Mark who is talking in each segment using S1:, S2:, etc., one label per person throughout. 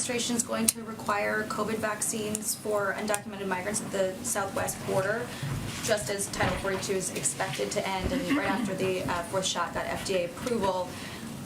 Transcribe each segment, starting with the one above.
S1: administration is going to require COVID vaccines for undocumented migrants at the southwest border, just as Title 42 is expected to end and right after the fourth shot got FDA approval.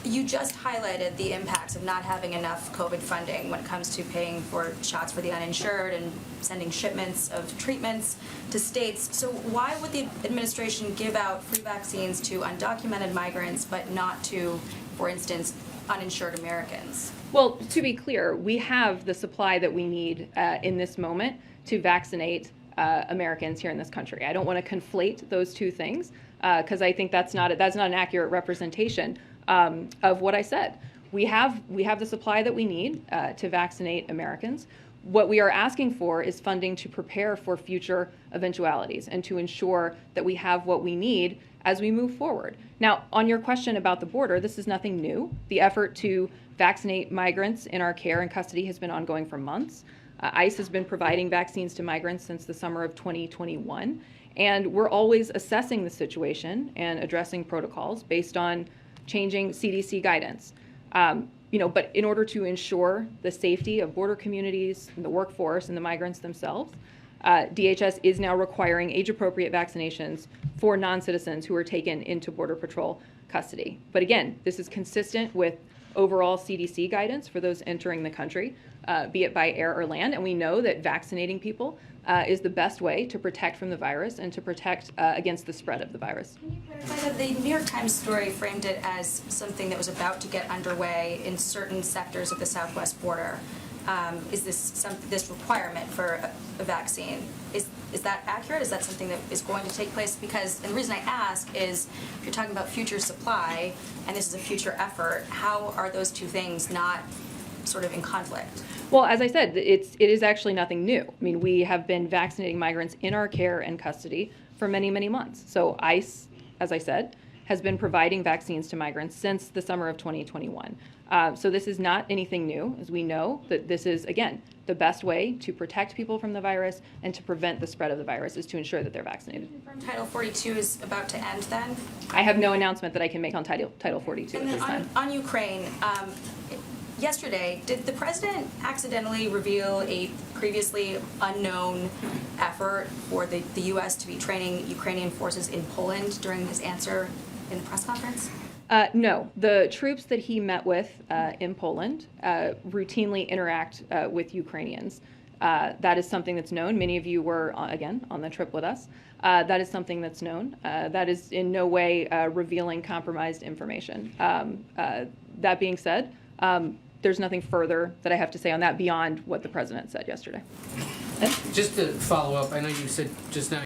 S1: You just highlighted the impacts of not having enough COVID funding when it comes to paying for shots for the uninsured and sending shipments of treatments to states. So why would the administration give out free vaccines to undocumented migrants but not to, for instance, uninsured Americans?
S2: Well, to be clear, we have the supply that we need in this moment to vaccinate Americans here in this country. I don't want to conflate those two things because I think that's not an accurate representation of what I said. We have the supply that we need to vaccinate Americans. What we are asking for is funding to prepare for future eventualities and to ensure that we have what we need as we move forward. Now, on your question about the border, this is nothing new. The effort to vaccinate migrants in our care and custody has been ongoing for months. ICE has been providing vaccines to migrants since the summer of 2021, and we're always assessing the situation and addressing protocols based on changing CDC guidance. But in order to ensure the safety of border communities, and the workforce, and the migrants themselves, DHS is now requiring age-appropriate vaccinations for non-citizens who are taken into Border Patrol custody. But again, this is consistent with overall CDC guidance for those entering the country, be it by air or land, and we know that vaccinating people is the best way to protect from the virus and to protect against the spread of the virus.
S1: Can you clarify that the New York Times story framed it as something that was about to get underway in certain sectors of the southwest border? Is this requirement for a vaccine? Is that accurate? Is that something that is going to take place? Because, and the reason I ask is, if you're talking about future supply, and this is a future effort, how are those two things not sort of in conflict?
S2: Well, as I said, it is actually nothing new. I mean, we have been vaccinating migrants in our care and custody for many, many months. So ICE, as I said, has been providing vaccines to migrants since the summer of 2021. So this is not anything new, as we know that this is, again, the best way to protect people from the virus and to prevent the spread of the virus is to ensure that they're vaccinated.
S1: Title 42 is about to end then?
S2: I have no announcement that I can make on Title 42
S1: and
S2: at this time.
S1: On Ukraine, yesterday, did the president accidentally reveal a previously unknown effort for the U.S. to be training Ukrainian forces in Poland during his answer in the press conference?
S2: No. The troops that he met with in Poland routinely interact with Ukrainians. That is something that's known. Many of you were, again, on the trip with us. That is something that's known. That is in no way revealing compromised information. That being said, there's nothing further that I have to say on that beyond what the president said yesterday.
S3: Just to follow up, I know you said just now